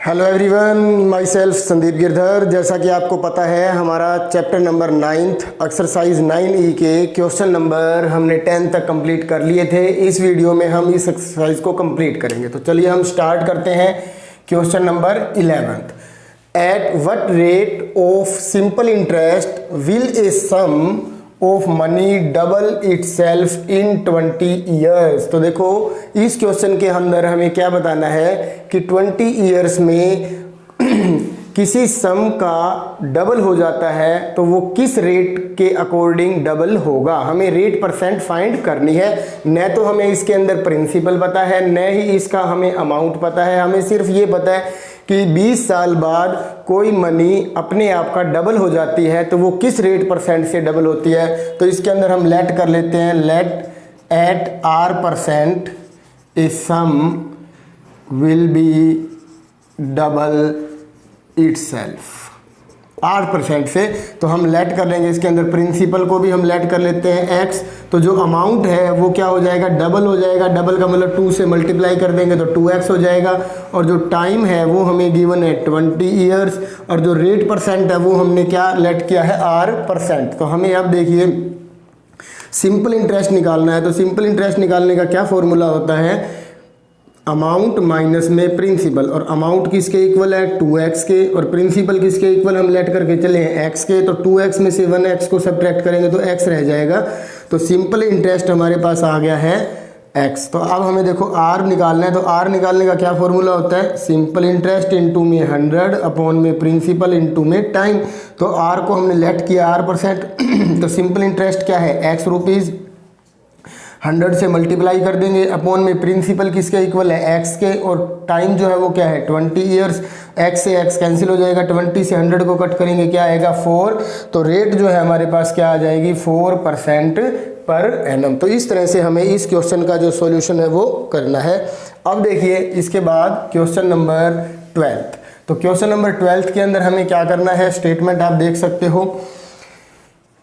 Hello everyone, my self Sandeep Girdhar. जैसा कि आपको पता है, हमारा chapter number 9th exercise 9E के क्वेश्चन नंबर हमने 10 तक कंप्लीट कर लिए थे। इस वीडियो में हम इस एक्सरसाइज को कंप्लीट करेंगे। तो चलिए हम स्टार्ट करते हैं question number 11th। At what rate of simple interest will a sum of money double itself in 20 years. तो देखो, इस क्वेश्चन के अंदर हमें क्या बताना है कि 20 ईयर्स में किसी सम का डबल हो जाता है तो वो किस रेट के अकॉर्डिंग डबल होगा। हमें रेट परसेंट फाइंड करनी है। न तो हमें इसके अंदर प्रिंसिपल पता है, न ही इसका हमें अमाउंट पता है। हमें सिर्फ ये पता है कि 20 साल बाद कोई मनी अपने आप का डबल हो जाती है तो वो किस रेट परसेंट से डबल होती है। तो इसके अंदर हम लेट कर लेते हैं, let at R percent a sum will be double itself. R percent से तो हम लेट कर लेंगे। इसके अंदर प्रिंसिपल को भी हम लेट कर लेते हैं एक्स। तो जो अमाउंट है वो क्या हो जाएगा, डबल हो जाएगा। डबल का मतलब 2 से मल्टीप्लाई कर देंगे तो 2x हो जाएगा। और जो टाइम है वो हमें गिवन है 20 ईयर्स। और जो रेट परसेंट है वो हमने क्या लेट किया है, आर परसेंट। तो हमें अब देखिए सिंपल इंटरेस्ट निकालना है। तो सिंपल इंटरेस्ट निकालने का क्या फॉर्मूला होता है, अमाउंट माइनस में प्रिंसिपल। और अमाउंट किसके इक्वल है, 2x के। और प्रिंसिपल किसके इक्वल हम लेट करके चले हैं, x के। तो 2x में से 1x को सब्ट्रैक्ट करेंगे तो x रह जाएगा। तो सिंपल इंटरेस्ट हमारे पास आ गया है x। तो अब हमें देखो r निकालना है। तो r निकालने का क्या फॉर्मूला होता है, सिंपल इंटरेस्ट इनटू में 100 अपॉन में प्रिंसिपल इनटू में टाइम। तो r को हमने लेट किया आर परसेंट। तो सिंपल इंटरेस्ट क्या है, x रुपीज़। 100 से मल्टीप्लाई कर देंगे अपॉन में प्रिंसिपल किसके इक्वल है, x के। और टाइम जो है वो क्या है, 20 ईयर्स। x से x कैंसिल हो जाएगा, 20 से 100 को कट करेंगे, क्या आएगा 4। तो रेट जो है हमारे पास क्या आ जाएगी, 4% पर एनम। तो इस तरह से हमें इस क्वेश्चन का जो सॉल्यूशन है वो करना है। अब देखिए इसके बाद क्वेश्चन नंबर 12th। तो क्वेश्चन नंबर 12th के अंदर हमें क्या करना है, स्टेटमेंट आप देख सकते हो,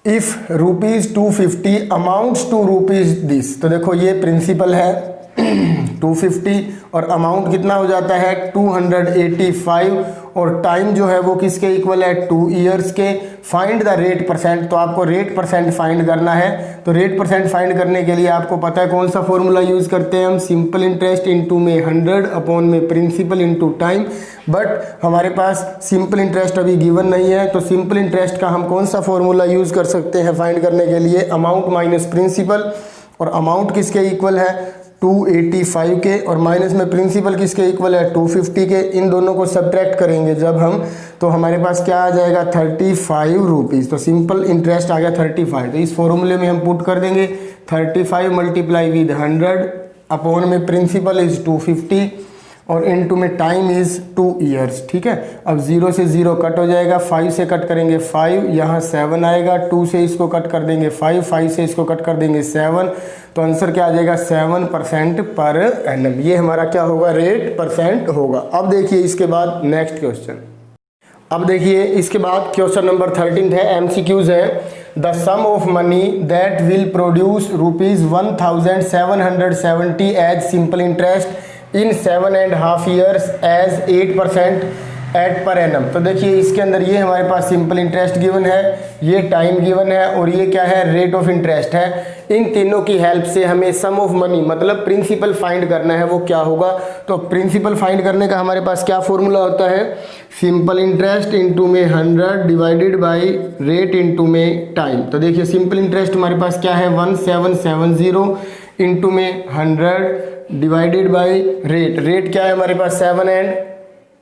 if ₹250 amounts to rupees this. तो देखो ये प्रिंसिपल है 250 और अमाउंट कितना हो जाता है 285। और टाइम जो है वो किसके इक्वल है, 2 ईयर्स के। Find the rate percent. तो आपको रेट परसेंट फाइंड करना है। तो रेट परसेंट फाइंड करने के लिए आपको पता है कौन सा फॉर्मूला यूज करते हैं हम, सिंपल इंटरेस्ट इनटू में 100 अपॉन में प्रिंसिपल इनटू टाइम। बट हमारे पास सिंपल इंटरेस्ट अभी गिवन नहीं है। तो सिंपल इंटरेस्ट का हम कौन सा फॉर्मूला यूज कर सकते हैं फाइंड करने के लिए, अमाउंट माइनस प्रिंसिपल। और अमाउंट किसके इक्वल है, 285 के। और माइनस में प्रिंसिपल किसके इक्वल है, 250 के। इन दोनों को सब्ट्रैक्ट करेंगे जब हम, तो हमारे पास क्या आ जाएगा, 35 रुपीज़। तो सिंपल इंटरेस्ट आ गया 35। तो इस फॉर्मूले में हम पुट कर देंगे 35 मल्टीप्लाई विद 100 अपॉन में प्रिंसिपल इज 250 और इनटू में टाइम इज 2 ईयर्स। ठीक है, अब 0 से 0 कट हो जाएगा, 5 से कट करेंगे 5, यहाँ 7 आएगा। 2 से इसको कट कर देंगे 5 से इसको कट कर देंगे 7। तो आंसर क्या आ जाएगा, 7% पर एनम। ये हमारा क्या होगा, रेट परसेंट होगा। अब देखिए इसके बाद नेक्स्ट क्वेश्चन। अब देखिए इसके बाद क्वेश्चन नंबर 13 है, एमसीक्यूज है। The sum of money that will produce ₹1770 as simple interest in 7.5 years as 8% at per annum. तो देखिए इसके अंदर ये हमारे पास सिंपल इंटरेस्ट गिवन है, ये टाइम गिवन है और ये क्या है, रेट ऑफ इंटरेस्ट है। इन तीनों की हेल्प से हमें सम ऑफ मनी मतलब प्रिंसिपल फाइंड करना है, वो क्या होगा। तो प्रिंसिपल फाइंड करने का हमारे पास क्या फॉर्मूला होता है, सिंपल इंटरेस्ट इनटू में 100 डिवाइडेड बाय रेट इनटू में टाइम। तो देखिए सिंपल इंटरेस्ट हमारे पास क्या है, 1770 इनटू में 100 डिवाइडेड बाय रेट। रेट क्या है हमारे पास 7 एंड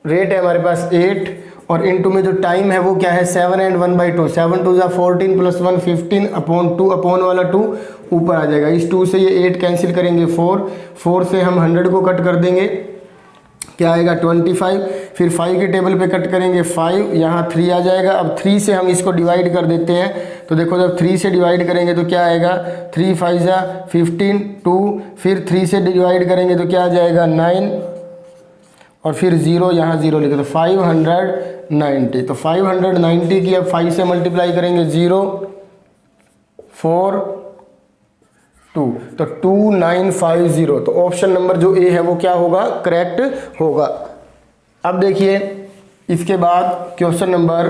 रेट है हमारे पास 8 और इनटू में जो टाइम है वो क्या है 7 एंड 1/2। 7 2 14 प्लस 1 15 अपॉन 2 अपॉन वाला 2 ऊपर आ जाएगा। इस 2 से ये 8 कैंसिल करेंगे 4 से हम 100 को कट कर देंगे, क्या आएगा 25। फिर 5 के टेबल पे कट करेंगे 5, यहाँ 3 आ जाएगा। अब 3 से हम इसको डिवाइड कर देते हैं। तो देखो जब 3 से डिवाइड करेंगे तो क्या आएगा, 3 5 जा 15 2। फिर 3 से डिवाइड करेंगे तो क्या आ जाएगा 9 और फिर 0, यहाँ 0 लिखे तो 590। तो 590 की अब 5 से मल्टीप्लाई करेंगे 0 4 2, तो 2950। तो ऑप्शन नंबर जो ए है वो क्या होगा, करेक्ट होगा। अब देखिए इसके बाद क्वेश्चन नंबर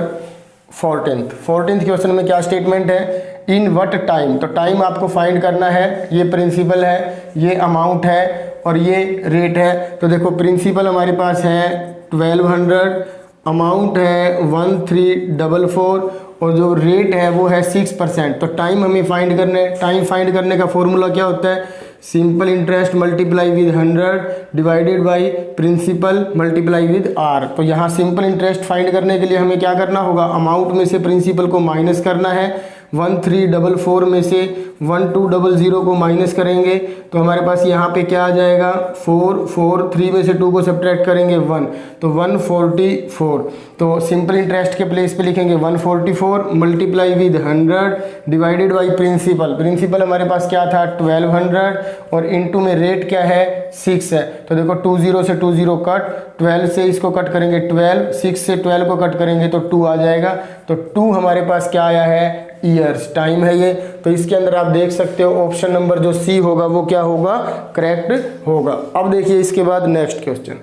14th क्वेश्चन में क्या स्टेटमेंट है, इन व्हाट टाइम। तो टाइम आपको फाइंड करना है, ये प्रिंसिपल है, ये अमाउंट है और ये रेट है। तो देखो प्रिंसिपल हमारे पास है 1200, अमाउंट है 1344 और जो रेट है वो है 6%। तो टाइम हमें फाइंड करना है। टाइम फाइंड करने का फॉर्मूला क्या होता है, simple interest multiply with 100 divided by principal multiply with R. तो यहाँ सिंपल इंटरेस्ट फाइंड करने के लिए हमें क्या करना होगा, अमाउंट में से प्रिंसिपल को माइनस करना है, 1344 में से 1200 को माइनस करेंगे तो हमारे पास यहाँ पे क्या आ जाएगा 4, 3 में से 2 को सब्ट्रैक्ट करेंगे 1, तो 144। तो सिंपल इंटरेस्ट के प्लेस पे लिखेंगे 144 multiply with 100 divided by principal. Principal हमारे पास क्या था 1200 और इनटू में रेट क्या है 6 है। तो देखो 20 से 20 कट, 12 से इसको कट करेंगे 12, 6 से 12 को कट करेंगे तो 2 आ जाएगा। तो 2 हमारे पास क्या आया है ईयर्स, टाइम है ये। तो इसके अंदर आप देख सकते हो ऑप्शन नंबर जो सी होगा वो क्या होगा, करेक्ट होगा। अब देखिए इसके बाद नेक्स्ट क्वेश्चन।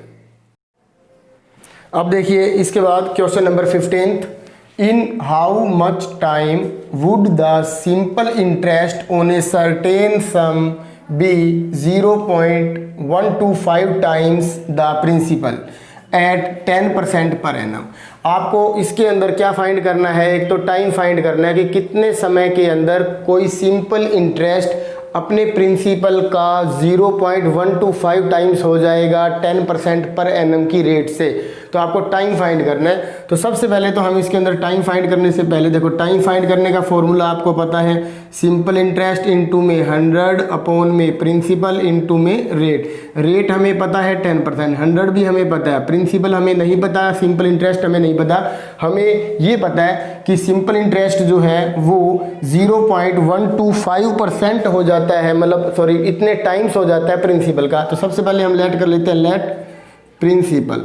अब देखिए इसके बाद question number 15th, in how much time would the simple interest on a certain sum be 0.125 times the principal at 10% per annum. आपको इसके अंदर क्या फाइंड करना है, एक तो टाइम फाइंड करना है कि कितने समय के अंदर कोई सिंपल इंटरेस्ट अपने प्रिंसिपल का 0.125 टाइम्स हो जाएगा 10% पर एनम की रेट से। तो आपको टाइम फाइंड करना है। तो सबसे पहले तो हम इसके अंदर टाइम फाइंड करने से पहले देखो टाइम फाइंड करने का फॉर्मूला आपको पता है, सिंपल इंटरेस्ट इनटू में 100 अपॉन में प्रिंसिपल इनटू में रेट। रेट हमें पता है 10%, 100 भी हमें पता है, प्रिंसिपल हमें नहीं पता, सिंपल इंटरेस्ट हमें नहीं पता। हमें ये पता है कि सिंपल इंटरेस्ट जो है वो 0.125% हो जाता है, मतलब सॉरी इतने टाइम्स हो जाता है प्रिंसिपल का। तो सबसे पहले हम लेट कर लेते हैं, let principal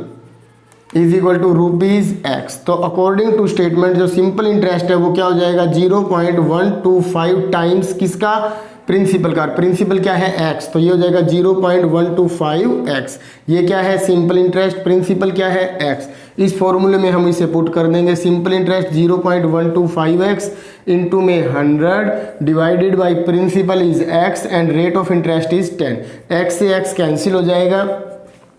is equal to ₹x। तो अकॉर्डिंग टू स्टेटमेंट जो सिंपल इंटरेस्ट है वो क्या हो जाएगा 0.125 टाइम्स किसका, प्रिंसिपल का। प्रिंसिपल क्या है x, तो ये हो जाएगा 0.125x। ये क्या है सिंपल इंटरेस्ट, प्रिंसिपल क्या है x। इस फॉर्मूले में हम इसे पुट कर देंगे, सिंपल इंटरेस्ट 0.125x इंटू में 100 divided by principal is x and rate of interest is 10। x से x कैंसिल हो जाएगा।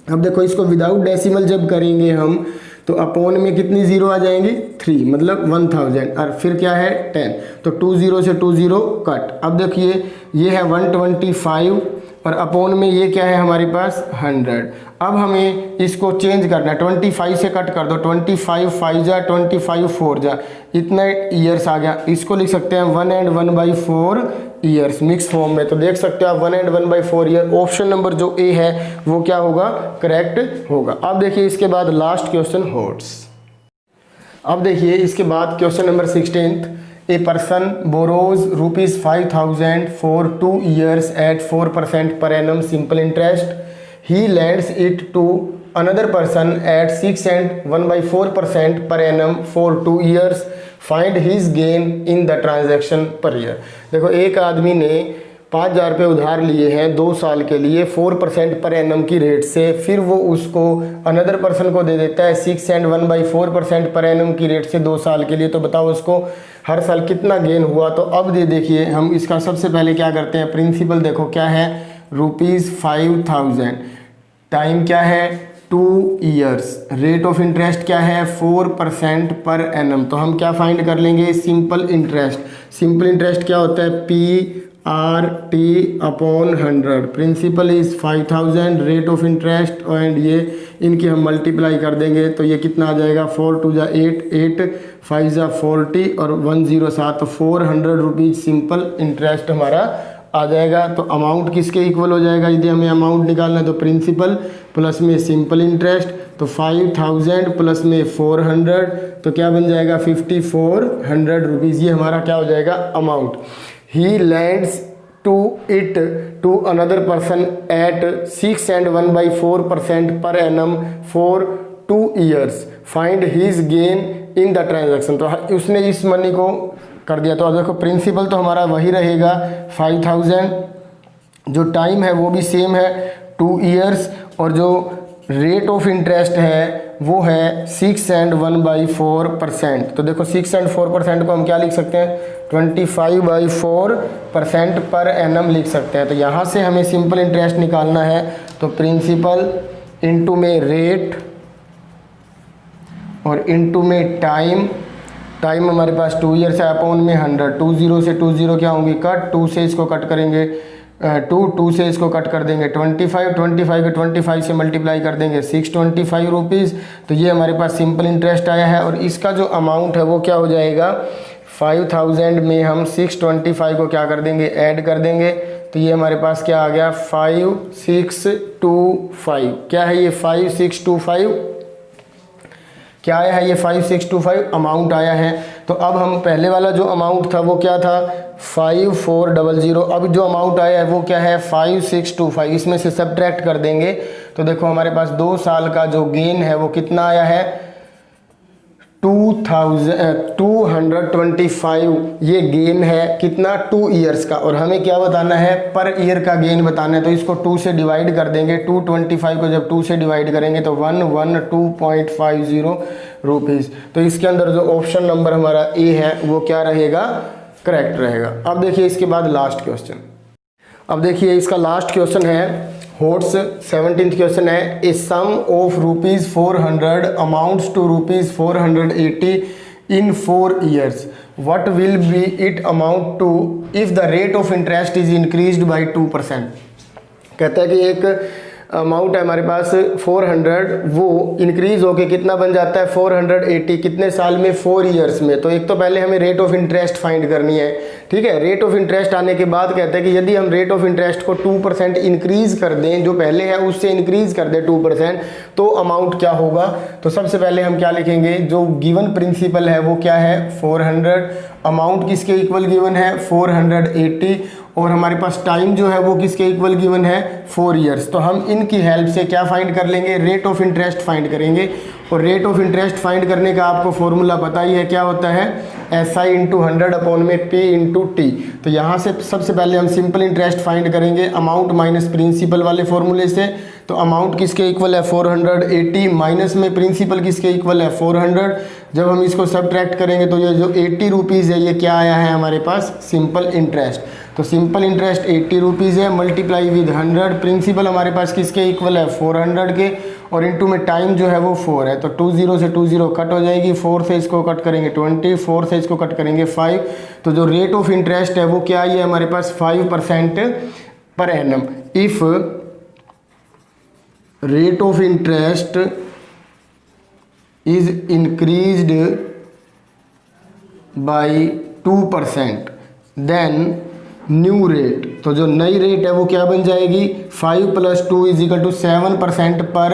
अब देखो इसको विदाउट डेसिमल जब करेंगे हम तो अपॉन में कितनी जीरो आ जाएंगी 3, मतलब 1000 और फिर क्या है 10, तो 20 से 20 कट। अब देखिए ये है 125 और अपॉन में ये क्या है हमारे पास 100। अब हमें इसको चेंज करना है, 25 से कट कर दो, 25 5 जा 25 4 जा, इतना ईयर्स आ गया। इसको लिख सकते हैं 1 and 1/4 ईयर्स मिक्स फॉर्म में। तो देख सकते हो आप 1 and 1/4 ईयर। ऑप्शन नंबर जो ए है वो क्या होगा, करेक्ट होगा। अब देखिए इसके बाद लास्ट क्वेश्चन होल्ड्स। अब देखिए इसके बाद question number 16th, a person borrows ₹5000 for 2 years at 4% per annum simple interest. He lends it to another person at 6 and 1/4% per annum for 2 years. Find his gain in the transaction per year. देखो एक आदमी ने 5000 रुपये उधार लिए हैं 2 साल के लिए 4% पर एनम की रेट से, फिर वो उसको अनदर पर्सन को दे देता है 6 and 1/4% पर एनम की रेट से 2 साल के लिए। तो बताओ उसको हर साल कितना गेन हुआ। तो अब ये देखिए हम इसका सबसे पहले क्या करते हैं, प्रिंसिपल देखो क्या है ₹5000, टाइम क्या है 2 years, रेट ऑफ इंटरेस्ट क्या है 4% पर एनम। तो हम क्या फाइंड कर लेंगे, सिंपल इंटरेस्ट। सिंपल इंटरेस्ट क्या होता है PRT upon 100, principal is 5000, rate of interest and ये इनकी हम मल्टीप्लाई कर देंगे तो ये कितना आ जाएगा 4 2 जा 8, 8 5 जा 40 और 107, तो 400 रुपीज़ सिंपल इंटरेस्ट हमारा आ जाएगा। तो अमाउंट किसके इक्वल हो जाएगा, यदि हमें अमाउंट निकालना है तो प्रिंसिपल प्लस में सिंपल इंटरेस्ट, तो 5000 प्लस में 400 तो क्या बन जाएगा 5400 रुपीज़। ये हमारा क्या हो जाएगा amount. He lends to it to another person at 6 and 1/4% per annum for 2 years. Find his gain in the transaction. तो उसने इस मनी को कर दिया। तो देखो प्रिंसिपल तो हमारा वही रहेगा 5000, जो टाइम है वो भी सेम है 2 years और जो रेट ऑफ इंटरेस्ट है वो है 6 and 1/4%। तो देखो 6 and 4% को हम क्या लिख सकते हैं, 25/4% पर एनम लिख सकते हैं। तो यहाँ से हमें सिंपल इंटरेस्ट निकालना है, तो प्रिंसिपल इनटू में रेट और इनटू में टाइम हमारे पास 2 ईयर्स है, अपॉन में 100। 20 से 20 क्या होंगी कट, 2 से इसको कट करेंगे 2 से इसको कट कर देंगे 25 के 25 से मल्टीप्लाई कर देंगे 625 रुपीज़। तो ये हमारे पास सिंपल इंटरेस्ट आया है। और इसका जो अमाउंट है वो क्या हो जाएगा, 5000 में हम 625 को क्या कर देंगे, ऐड कर देंगे। तो ये हमारे पास क्या आ गया, 5625। क्या है ये 5625, क्या आया है ये 5625 अमाउंट आया है। तो अब हम पहले वाला जो अमाउंट था वो क्या था 5400, अब जो अमाउंट आया है वो क्या है 5625। इसमें से सब्ट्रैक्ट कर देंगे तो देखो हमारे पास 2 साल का जो गेन है वो कितना आया है 225। ये गेन है कितना 2 ईयर्स का, और हमें क्या बताना है पर ईयर का गेन बताना है। तो इसको 2 से डिवाइड कर देंगे, 225 को जब 2 से डिवाइड करेंगे तो 112.50 रुपीज़। तो इसके अंदर जो ऑप्शन नंबर हमारा ए है वो क्या रहेगा, करेक्ट रहेगा। अब देखिए इसके बाद लास्ट क्वेश्चन, अब देखिए इसका लास्ट क्वेश्चन है होट्स 17th क्वेश्चन है, a sum of ₹400 amounts to ₹480 in 4 years, what will be it amount to if the rate of interest is increased by 2%। कहता है कि एक अमाउंट है हमारे पास 400, वो इंक्रीज होके कितना बन जाता है 480, कितने साल में 4 ईयर्स में। तो एक तो पहले हमें रेट ऑफ इंटरेस्ट फाइंड करनी है, ठीक है। रेट ऑफ इंटरेस्ट आने के बाद कहते हैं कि यदि हम रेट ऑफ इंटरेस्ट को 2% इंक्रीज कर दें, जो पहले है उससे इंक्रीज कर दें 2%, तो अमाउंट क्या होगा। तो सबसे पहले हम क्या लिखेंगे, जो गिवन प्रिंसिपल है वो क्या है 400, अमाउंट किसके इक्वल गिवन है 480, और हमारे पास टाइम जो है वो किसके इक्वल गिवन है 4 ईयर्स। तो हम इनकी हेल्प से क्या फाइंड कर लेंगे, रेट ऑफ इंटरेस्ट फाइंड करेंगे। और रेट ऑफ इंटरेस्ट फाइंड करने का आपको फॉर्मूला पता ही है, क्या होता है SI इंटू 100 अपॉन में P इंटू T। तो यहाँ से सबसे पहले हम सिंपल इंटरेस्ट फाइंड करेंगे अमाउंट माइनस प्रिंसिपल वाले फॉर्मूले से। तो अमाउंट किसके इक्वल है 480, माइनस में प्रिंसिपल किसके इक्वल है 400। जब हम इसको सब्ट्रैक्ट करेंगे तो ये जो 80 रुपीज़ है ये क्या आया है हमारे पास सिंपल इंटरेस्ट। तो सिंपल इंटरेस्ट 80 रुपीज़ है, मल्टीप्लाई विद 100, प्रिंसिपल हमारे पास किसके इक्वल है 400 के, और इनटू में टाइम जो है वो 4 है। तो 20 से 20 कट हो जाएगी, 4 से इसको कट करेंगे 20, 4 से इसको कट करेंगे 5। तो जो रेट ऑफ इंटरेस्ट है वो क्या है हमारे पास 5% पर एनम। If rate of interest is increased by 2% then new rate, तो जो नई रेट है वो क्या बन जाएगी 5 + 2 = 7% पर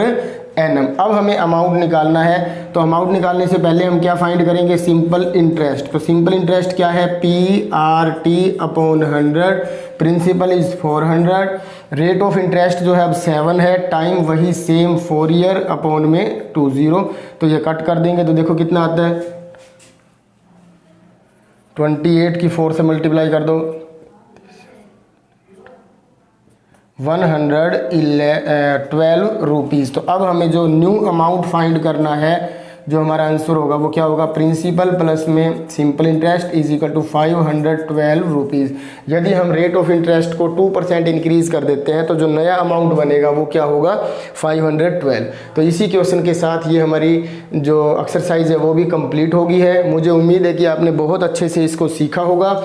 एनम। अब हमें अमाउंट निकालना है, तो अमाउंट निकालने से पहले हम क्या फाइंड करेंगे सिंपल इंटरेस्ट। तो सिंपल इंटरेस्ट क्या है PRT upon 100, principal is 400, rate of interest जो है अब 7 है, टाइम वही सेम 4 ईयर अपॉन में 20। तो ये कट कर देंगे तो देखो कितना आता है 28 की 4 से मल्टीप्लाई कर दो 112 रुपीज़। तो अब हमें जो न्यू अमाउंट फाइंड करना है, जो हमारा आंसर होगा वो क्या होगा प्रिंसिपल प्लस में simple interest is equal to 512 rupees. यदि हम रेट ऑफ इंटरेस्ट को 2% इंक्रीज कर देते हैं तो जो नया अमाउंट बनेगा वो क्या होगा 512। तो इसी क्वेश्चन के साथ ये हमारी जो एक्सरसाइज है वो भी कंप्लीट होगी है। मुझे उम्मीद है कि आपने बहुत अच्छे से इसको सीखा होगा।